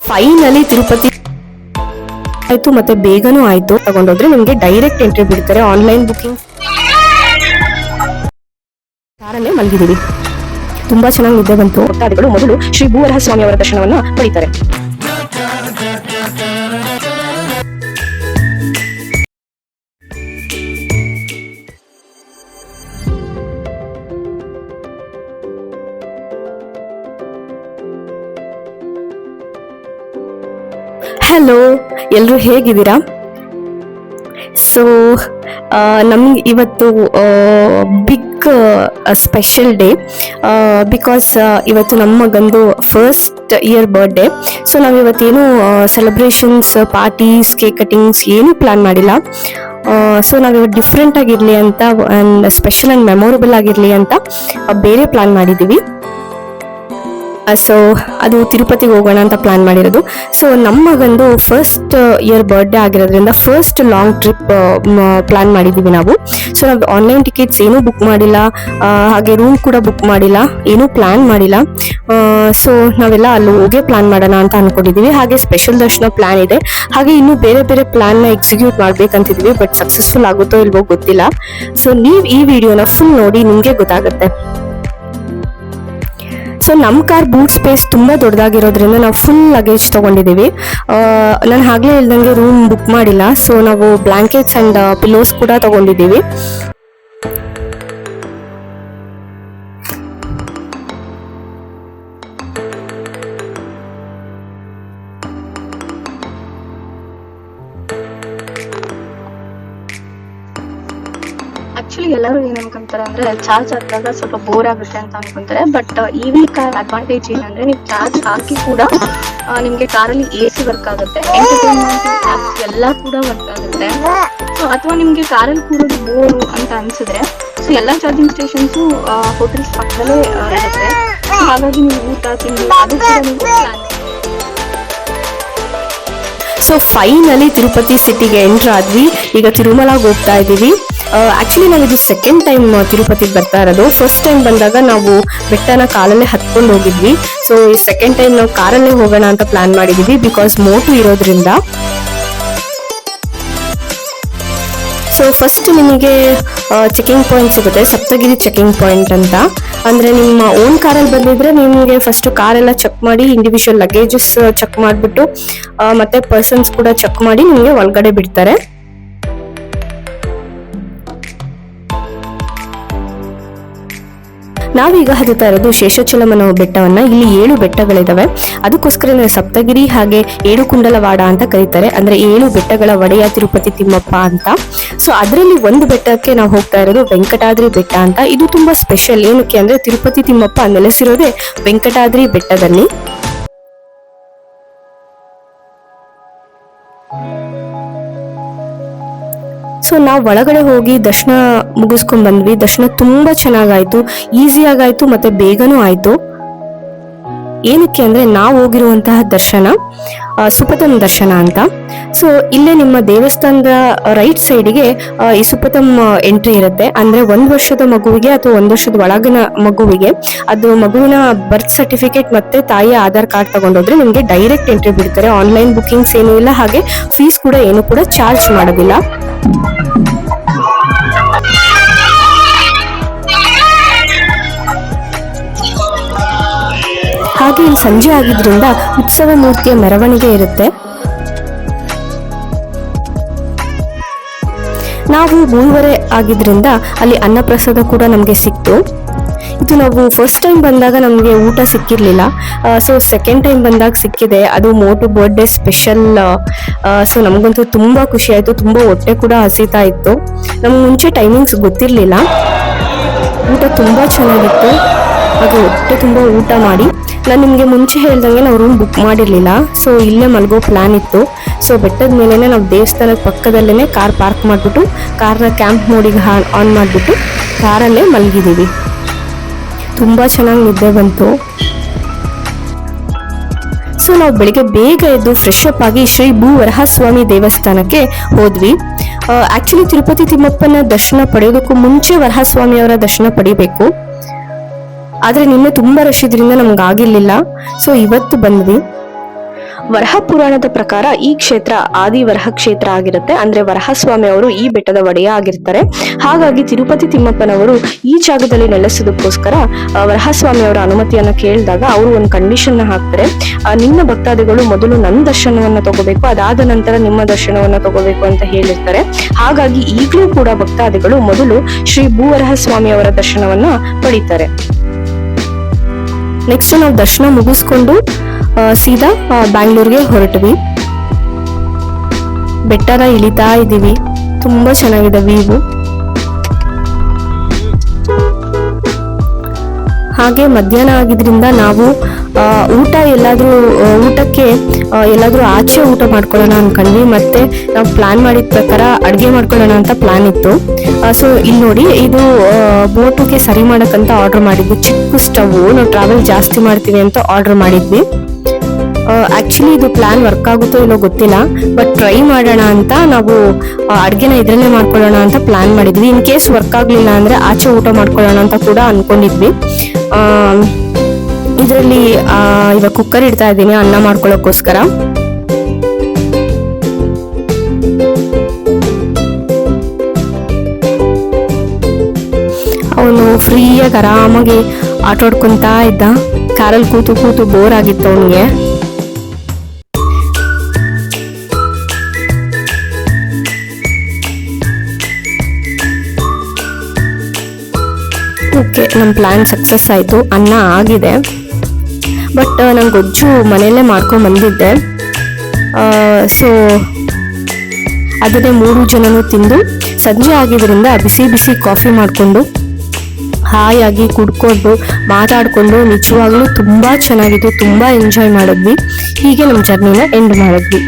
Finally Tirupati ಆಯ್ತು ಮತ್ತೆ ಬೇಗನೂ ಆಯ್ತು. ತಗೊಂಡೋದ್ರೆ ನಿಮ್ಗೆ ಡೈರೆಕ್ಟ್ ಎಂಟ್ರಿ ಬಿಡ್ತಾರೆ. ಆನ್ಲೈನ್ ಬುಕಿಂಗ್ ಕಾರಲ್ಲೇ ಮಲಗಿದೀವಿ. ತುಂಬಾ ಚೆನ್ನಾಗಿ ನಿದ್ದೆ ಬಂತು. ಭಕ್ತಾದಿಗಳು ಮೊದಲು ಶ್ರೀ ಭೂವರಹ ಸ್ವಾಮಿ ಅವರ ದರ್ಶನವನ್ನ ಪಡಿತಾರೆ. ಹಲೋ, ಎಲ್ಲರೂ ಹೇಗಿದ್ದೀರಾ? ಸೊ ನಮ್ಗೆ ಇವತ್ತು ಬಿಗ್ ಸ್ಪೆಷಲ್ ಡೇ ಬಿಕಾಸ್ ಇವತ್ತು ನಮ್ಮ ಮಗಂದು ಫಸ್ಟ್ ಇಯರ್ ಬರ್ಡೇ. ಸೊ ನಾವು ಇವತ್ತೇನು ಸೆಲೆಬ್ರೇಷನ್ಸ್, ಪಾರ್ಟೀಸ್, ಕೇಕ್ ಕಟಿಂಗ್ಸ್ ಏನು ಪ್ಲಾನ್ ಮಾಡಿಲ್ಲ. ಸೊ ನಾವಿವತ್ತು ಡಿಫ್ರೆಂಟ್ ಆಗಿರಲಿ ಅಂತ ಆ್ಯಂಡ್ ಸ್ಪೆಷಲ್ ಆ್ಯಂಡ್ ಮೆಮೊರಬಲ್ ಆಗಿರಲಿ ಅಂತ ಬೇರೆ ಪ್ಲಾನ್ ಮಾಡಿದ್ದೀವಿ. ಸೊ ಅದು ತಿರುಪತಿಗೆ ಹೋಗೋಣ ಅಂತ ಪ್ಲಾನ್ ಮಾಡಿರೋದು. ಸೊ ನಮ್ಮ ಮಗಂದು ಫಸ್ಟ್ ಇಯರ್ ಬರ್ಡೇ ಆಗಿರೋದ್ರಿಂದ ಫಸ್ಟ್ ಲಾಂಗ್ ಟ್ರಿಪ್ ಪ್ಲಾನ್ ಮಾಡಿದ್ದೀವಿ ನಾವು. ಸೊ ನಾವು ಆನ್ಲೈನ್ ಟಿಕೆಟ್ಸ್ ಏನೂ ಬುಕ್ ಮಾಡಿಲ್ಲ, ಹಾಗೆ ರೂಮ್ ಕೂಡ ಬುಕ್ ಮಾಡಿಲ್ಲ, ಏನೂ ಪ್ಲಾನ್ ಮಾಡಿಲ್ಲ. ಸೊ ನಾವೆಲ್ಲ ಅಲ್ಲಿ ಹೋಗೇ ಪ್ಲಾನ್ ಮಾಡೋಣ ಅಂತ ಅನ್ಕೊಂಡಿದ್ದೀವಿ. ಹಾಗೆ ಸ್ಪೆಷಲ್ ದರ್ಶನ ಪ್ಲಾನ್ ಇದೆ. ಹಾಗೆ ಇನ್ನೂ ಬೇರೆ ಬೇರೆ ಪ್ಲಾನ್ನ ಎಕ್ಸಿಕ್ಯೂಟ್ ಮಾಡ್ಬೇಕಂತಿದ್ದೀವಿ. ಬಟ್ ಸಕ್ಸಸ್ಫುಲ್ ಆಗುತ್ತೋ ಇಲ್ವೋ ಗೊತ್ತಿಲ್ಲ. ಸೊ ನೀವು ಈ ವಿಡಿಯೋನ ಫುಲ್ ನೋಡಿ, ನಿಮಗೆ ಗೊತ್ತಾಗುತ್ತೆ. ಸೊ ನಮ್ಮ ಕಾರ್ ಬೂಟ್ ಸ್ಪೇಸ್ ತುಂಬಾ ದೊಡ್ಡದಾಗಿರೋದ್ರಿಂದ ನಾವು ಫುಲ್ ಲಗೇಜ್ ತಗೊಂಡಿದ್ದೀವಿ. ನಾನು ಆಗ್ಲೇ ಹೇಳ್ದಂಗೆ ರೂಮ್ ಬುಕ್ ಮಾಡಿಲ್ಲ. ಸೊ ನಾವು ಬ್ಲಾಂಕೆಟ್ಸ್ ಅಂಡ್ ಪಿಲ್ಲೋಸ್ ಕೂಡ ತಗೊಂಡಿದ್ದೀವಿ. ಆಕ್ಚುಲಿ ಎಲ್ಲರೂ ಏನ್ ಅನ್ಕೊಂತಾರೆ ಅಂದ್ರೆ ಚಾರ್ಜ್ ಹಾಕಿದಾಗ ಸ್ವಲ್ಪ ಬೋರ್ ಆಗುತ್ತೆ ಅಂತ ಅನ್ಕೊಂತಾರೆ. ಬಟ್ ಇವಿ ಕಾರ್ ಅಡ್ವಾಂಟೇಜ್ ಏನಂದ್ರೆ ನೀವು ಚಾರ್ಜ್ ಹಾಕಿ ಕೂಡ ನಿಮ್ಗೆ ಕಾರಲ್ಲಿ AC ವರ್ಕ್ ಆಗುತ್ತೆ, ಎಂಟರ್ಟೈನ್ಮೆಂಟ್ ಎಲ್ಲ ಕೂಡ ವರ್ಕ್ ಆಗುತ್ತೆ. ಸೊ ಅಥವಾ ನಿಮ್ಗೆ ಕಾರಲ್ಲಿ ಕೂರೋದು ಬೋರು ಅಂತ ಅನ್ಸಿದ್ರೆ ಸೊ ಎಲ್ಲಾ ಚಾರ್ಜಿಂಗ್ ಸ್ಟೇಷನ್ಸು ಹೋಟೆಲ್ಸ್ ಪಕ್ಕದಲ್ಲೇ ಇರುತ್ತೆ. ಹಾಗಾಗಿ ನೀವು ಊಟ ತಿಂಡಿ ಅದು ಕೂಡ ನೀವು ಪ್ಲಾನ್. ಸೊ ಫೈನಲಿ ತಿರುಪತಿ ಸಿಟಿಗೆ ಎಂಟರ್ ಆದ್ವಿ. ಈಗ ತಿರುಮಲಾಗೆ ಹೋಗ್ತಾ ಇದ್ದೀವಿ. ಆಕ್ಚುಲಿ ನಾವು ಇದು ಸೆಕೆಂಡ್ ಟೈಮ್ ತಿರುಪತಿಗೆ ಬರ್ತಾ ಇರೋದು. ಫಸ್ಟ್ ಟೈಮ್ ಬಂದಾಗ ನಾವು ಬೆಟ್ಟನ ಕಾಲಲ್ಲೇ ಹತ್ಕೊಂಡು ಹೋಗಿದ್ವಿ. ಸೊ ಈ ಸೆಕೆಂಡ್ ಟೈಮ್ ನಾವು ಕಾರಲ್ಲೇ ಹೋಗೋಣ ಅಂತ ಪ್ಲಾನ್ ಮಾಡಿದೀವಿ ಬಿಕಾಸ್ ಮೋಟು ಇರೋದ್ರಿಂದ. ಸೊ ಫಸ್ಟ್ ನಿಮಗೆ ಚೆಕಿಂಗ್ ಪಾಯಿಂಟ್ ಸಿಗುತ್ತೆ, ಸಪ್ತಗಿರಿ ಚೆಕಿಂಗ್ ಪಾಯಿಂಟ್ ಅಂತ. ಅಂದ್ರೆ ನಿಮ್ಮ ಓನ್ ಕಾರಲ್ಲಿ ಬಂದಿದ್ರೆ ನಿಮಗೆ ಫಸ್ಟ್ ಕಾರೆಲ್ಲ ಚೆಕ್ ಮಾಡಿ, ಇಂಡಿವಿಜುವಲ್ ಲಗೇಜಸ್ ಚೆಕ್ ಮಾಡಿಬಿಟ್ಟು ಮತ್ತೆ ಪರ್ಸನ್ಸ್ ಕೂಡ ಚೆಕ್ ಮಾಡಿ ನಿಮಗೆ ಒಳಗಡೆ ಬಿಡ್ತಾರೆ. ನಾವೀಗ ಹತ್ತುತ್ತಾ ಇರೋದು ಶೇಷಾಚಲಂ ಬೆಟ್ಟವನ್ನ. ಇಲ್ಲಿ 7 ಬೆಟ್ಟಗಳಿದಾವೆ. ಅದಕ್ಕೋಸ್ಕರ ಸಪ್ತಗಿರಿ ಹಾಗೆ 7 ಕುಂಡಲವಾಡ ಅಂತ ಕರೀತಾರೆ. ಅಂದ್ರೆ 7 ಬೆಟ್ಟಗಳ ಒಡೆಯ ತಿರುಪತಿ ತಿಮ್ಮಪ್ಪ ಅಂತ. ಸೊ ಅದರಲ್ಲಿ ಒಂದು ಬೆಟ್ಟಕ್ಕೆ ನಾವು ಹೋಗ್ತಾ ಇರೋದು ವೆಂಕಟಾದ್ರಿ ಬೆಟ್ಟ ಅಂತ. ಇದು ತುಂಬಾ ಸ್ಪೆಷಲ್. ಏನಕ್ಕೆ ಅಂದ್ರೆ ತಿರುಪತಿ ತಿಮ್ಮಪ್ಪ ನೆಲೆಸಿರೋದೇ ವೆಂಕಟಾದ್ರಿ ಬೆಟ್ಟದಲ್ಲಿ. ಸೊ ನಾವು ಒಳಗಡೆ ಹೋಗಿ ದರ್ಶನ ಮುಗಿಸ್ಕೊಂಡ್ ಬಂದ್ವಿ. ದರ್ಶನ ತುಂಬಾ ಚೆನ್ನಾಗಾಯ್ತು, ಈಸಿ ಆಗಾಯ್ತು ಮತ್ತೆ ಬೇಗನೂ ಆಯ್ತು. ಏನಕ್ಕೆ ಅಂದ್ರೆ ನಾವು ಹೋಗಿರುವಂತಹ ದರ್ಶನ ಸುಪಥಂ ದರ್ಶನ ಅಂತ. ಸೊ ಇಲ್ಲೇ ನಿಮ್ಮ ದೇವಸ್ಥಾನದ ರೈಟ್ ಸೈಡ್ಗೆ ಈ ಸುಪಥಂ ಎಂಟ್ರಿ ಇರುತ್ತೆ. ಅಂದ್ರೆ 1 ವರ್ಷದ ಮಗುವಿಗೆ ಅಥವಾ 1 ವರ್ಷದ ಒಳಗಿನ ಮಗುವಿಗೆ ಅದು ಮಗುವಿನ ಬರ್ತ್ ಸರ್ಟಿಫಿಕೇಟ್ ಮತ್ತೆ ತಾಯಿಯ ಆಧಾರ್ ಕಾರ್ಡ್ ತಗೊಂಡೋದ್ರೆ ನಿಮ್ಗೆ ಡೈರೆಕ್ಟ್ ಎಂಟ್ರಿ ಬಿಡ್ತಾರೆ. ಆನ್ಲೈನ್ ಬುಕಿಂಗ್ಸ್ ಏನೂ ಇಲ್ಲ, ಹಾಗೆ ಫೀಸ್ ಕೂಡ ಏನು ಕೂಡ ಚಾರ್ಜ್ ಮಾಡೋದಿಲ್ಲ. ಹಾಗೆ ಇಲ್ಲಿ ಸಂಜೆ ಆಗಿದ್ರಿಂದ ಉತ್ಸವ ಮೂರ್ತಿಯ ಮೆರವಣಿಗೆ ಇರುತ್ತೆ. ನಾವು 3:30 ಆಗಿದ್ರಿಂದ ಅಲ್ಲಿ ಅನ್ನಪ್ರಸಾದ ಕೂಡ ನಮಗೆ ಸಿಕ್ತು. ಇದು ನಾವು ಫಸ್ಟ್ ಟೈಮ್ ಬಂದಾಗ ನಮಗೆ ಊಟ ಸಿಕ್ಕಿರ್ಲಿಲ್ಲ. ಸೊ ಸೆಕೆಂಡ್ ಟೈಮ್ ಬಂದಾಗ ಸಿಕ್ಕಿದೆ. ಅದು ಮೋಟು ಬರ್ಡೇ ಸ್ಪೆಷಲ್. ಸೊ ನಮಗಂತೂ ತುಂಬಾ ಖುಷಿ ಆಯ್ತು, ತುಂಬಾ ಹೊಟ್ಟೆ ಕೂಡ ಹಸಿತಾ ಇತ್ತು. ನಮ್ಗೆ ಮುಂಚೆ ಟೈಮಿಂಗ್ಸ್ ಗೊತ್ತಿರ್ಲಿಲ್ಲ. ಊಟ ತುಂಬಾ ಚೆನ್ನಾಗಿತ್ತು, ಹಾಗೆ ಹೊಟ್ಟೆ ತುಂಬಾ ಊಟ ಮಾಡಿ. ನಾನು ನಿಮಗೆ ಮುಂಚೆ ಹೇಳ್ದಂಗೆ ನಾವು ರೂಮ್ ಬುಕ್ ಮಾಡಿರ್ಲಿಲ್ಲ. ಸೊ ಇಲ್ಲೇ ಮಲಗೋ ಪ್ಲಾನ್ ಇತ್ತು. ಸೊ ಬೆಟ್ಟದ ಮೇಲೆನೆ ನಾವು ದೇವಸ್ಥಾನದ ಪಕ್ಕದಲ್ಲೇನೆ ಕಾರ್ ಪಾರ್ಕ್ ಮಾಡಿಬಿಟ್ಟು ಕಾರ್ನ ಕ್ಯಾಂಪ್ ಮೋಡಿಗೆ ಆನ್ ಮಾಡಿಬಿಟ್ಟು ಕಾರಲ್ಲೇ ಮಲಗಿದ್ದೀವಿ. ತುಂಬಾ ಚೆನ್ನಾಗಿ ನಿದ್ದೆ ಬಂತು. ಸೊ ನಾವು ಬೆಳಿಗ್ಗೆ ಬೇಗ ಎದ್ದು ಫ್ರೆಶ್ ಅಪ್ ಆಗಿ ಶ್ರೀ ಭೂವರಹ ಸ್ವಾಮಿ ದೇವಸ್ಥಾನಕ್ಕೆ ಹೋದ್ವಿ. ಆಕ್ಚುಲಿ ತಿರುಪತಿ ತಿಮ್ಮಪ್ಪನ ದರ್ಶನ ಪಡೆಯೋದಕ್ಕೂ ಮುಂಚೆ ವರಹಸ್ವಾಮಿ ಅವರ ದರ್ಶನ ಪಡಿಬೇಕು. ಆದ್ರೆ ನಿನ್ನೆ ತುಂಬಾ ರಶ್ ಇದ್ರಿಂದ ನಮ್ಗೆ ಆಗಿರ್ಲಿಲ್ಲ. ಸೊ ಇವತ್ತು ಬಂದ್ವಿ. ವರಹ ಪುರಾಣದ ಪ್ರಕಾರ ಈ ಕ್ಷೇತ್ರ ಆದಿ ವರಹ ಕ್ಷೇತ್ರ ಆಗಿರುತ್ತೆ. ಅಂದ್ರೆ ವರಹಸ್ವಾಮಿ ಅವರು ಈ ಬೆಟ್ಟದ ಒಡೆಯ ಆಗಿರ್ತಾರೆ. ಹಾಗಾಗಿ ತಿರುಪತಿ ತಿಮ್ಮಪ್ಪನವರು ಈ ಜಾಗದಲ್ಲಿ ನೆಲೆಸೋದಕ್ಕೋಸ್ಕರ ವರಹಸ್ವಾಮಿ ಅವರ ಅನುಮತಿಯನ್ನ ಕೇಳಿದಾಗ ಅವರು ಒಂದು ಕಂಡೀಷನ್ ಹಾಕ್ತಾರೆ. ನಿಮ್ಮ ಭಕ್ತಾದಿಗಳು ಮೊದಲು ನನ್ನ ದರ್ಶನವನ್ನ ತಗೋಬೇಕು, ಅದಾದ ನಂತರ ನಿಮ್ಮ ದರ್ಶನವನ್ನ ತಗೋಬೇಕು ಅಂತ ಹೇಳಿರ್ತಾರೆ. ಹಾಗಾಗಿ ಈಗಲೂ ಕೂಡ ಭಕ್ತಾದಿಗಳು ಮೊದಲು ಶ್ರೀ ಭೂವರಹಸ್ವಾಮಿ ಅವರ ದರ್ಶನವನ್ನ ಪಡಿತಾರೆ. ನೆಕ್ಸ್ಟ್ ನಾವು ದರ್ಶನ ಮುಗಿಸ್ಕೊಂಡು ಸೀದಾ ಬ್ಯಾಂಗ್ಳೂರ್ಗೆ ಹೊರಟ್ವಿ. ಬೆಟ್ಟನ ಇಳಿತಾ ಇದ್ದೀವಿ. ತುಂಬಾ ಚೆನ್ನಾಗಿದೆ ವ್ಯೂ. ಹಾಗೆ ಮಧ್ಯಾಹ್ನ ಆಗಿದ್ರಿಂದ ನಾವು ಊಟಕ್ಕೆ ಎಲ್ಲಾದ್ರೂ ಆಚೆ ಊಟ ಮಾಡ್ಕೊಳ್ಳೋಣ ಅನ್ಕೊಂಡ್ವಿ. ಮತ್ತೆ ನಾವು ಪ್ಲಾನ್ ಮಾಡಿದ ಪ್ರಕಾರ ಅಡ್ಗೆ ಮಾಡ್ಕೊಳ್ಳೋಣ ಅಂತ ಪ್ಲಾನ್ ಇತ್ತು. ಸೊ ಇಲ್ಲಿ ನೋಡಿ, ಇದು ಬೋಟಿಗೆ ಸರಿ ಮಾಡಕ್ಕಂತ ಆರ್ಡರ್ ಮಾಡಿದ್ವಿ. ಚಿಕ್ಕ ಸ್ಟವ್, ನಾವು ಟ್ರಾವೆಲ್ ಜಾಸ್ತಿ ಮಾಡ್ತೀವಿ ಅಂತ ಆರ್ಡರ್ ಮಾಡಿದ್ವಿ. ಆಕ್ಚುಲಿ ಇದು ಪ್ಲಾನ್ ವರ್ಕ್ ಆಗುತ್ತೋ ಇಲ್ಲೋ ಗೊತ್ತಿಲ್ಲ, ಬಟ್ ಟ್ರೈ ಮಾಡೋಣ ಅಂತ ನಾವು ಅಡ್ಗೆನ ಇದ್ರಲ್ಲೇ ಮಾಡ್ಕೊಳ್ಳೋಣ ಅಂತ ಪ್ಲಾನ್ ಮಾಡಿದ್ವಿ. ಇನ್ ಕೇಸ್ ವರ್ಕ್ ಆಗ್ಲಿಲ್ಲ ಅಂದ್ರೆ ಆಚೆ ಊಟ ಮಾಡ್ಕೊಳ್ಳೋಣ ಅಂತ ಕೂಡ ಅನ್ಕೊಂಡಿದ್ವಿ. ಇದರಲ್ಲಿ ಇವಾಗ ಕುಕ್ಕರ್ ಇಡ್ತಾ ಇದ್ದೀನಿ ಅನ್ನ ಮಾಡ್ಕೊಳ್ಳೋಕ್ಕೋಸ್ಕರ. ಅವನು ಫ್ರೀಯಾಗಿ ಆರಾಮಾಗಿ ಆಟ ಆಡ್ಕೊಂತಾ ಇದ್ದ. ಕಾರಲ್ಲಿ ಕೂತು ಕೂತು ಬೋರ್ ಆಗಿತ್ತು ಅವನಿಗೆ. ಓಕೆ, ನಮ್ಮ ಪ್ಲಾನ್ ಸಕ್ಸಸ್ ಆಯಿತು. ಅನ್ನ ಆಗಿದೆ, ಬಟ್ ನಾನು ಗೊಜ್ಜು ಮನೆಯಲ್ಲೇ ಮಾಡ್ಕೊಂಡು ಬಂದಿದ್ದೆ. ಸೊ ಅದನ್ನೇ 3 ಜನನು ತಿಂದು, ಸಂಜೆ ಆಗಿದ್ರಿಂದ ಬಿಸಿ ಬಿಸಿ ಕಾಫಿ ಮಾಡಿಕೊಂಡು ಹಾಯಾಗಿ ಕುಡ್ಕೊಂಡು ಮಾತಾಡಿಕೊಂಡು ನಿಜವಾಗ್ಲೂ ತುಂಬ ಚೆನ್ನಾಗಿತ್ತು. ತುಂಬ ಎಂಜಾಯ್ ಮಾಡಿದ್ವಿ. ಹೀಗೆ ನಮ್ಮ ಜರ್ನಿನ ಎಂಡ್ ಮಾಡಿದ್ವಿ.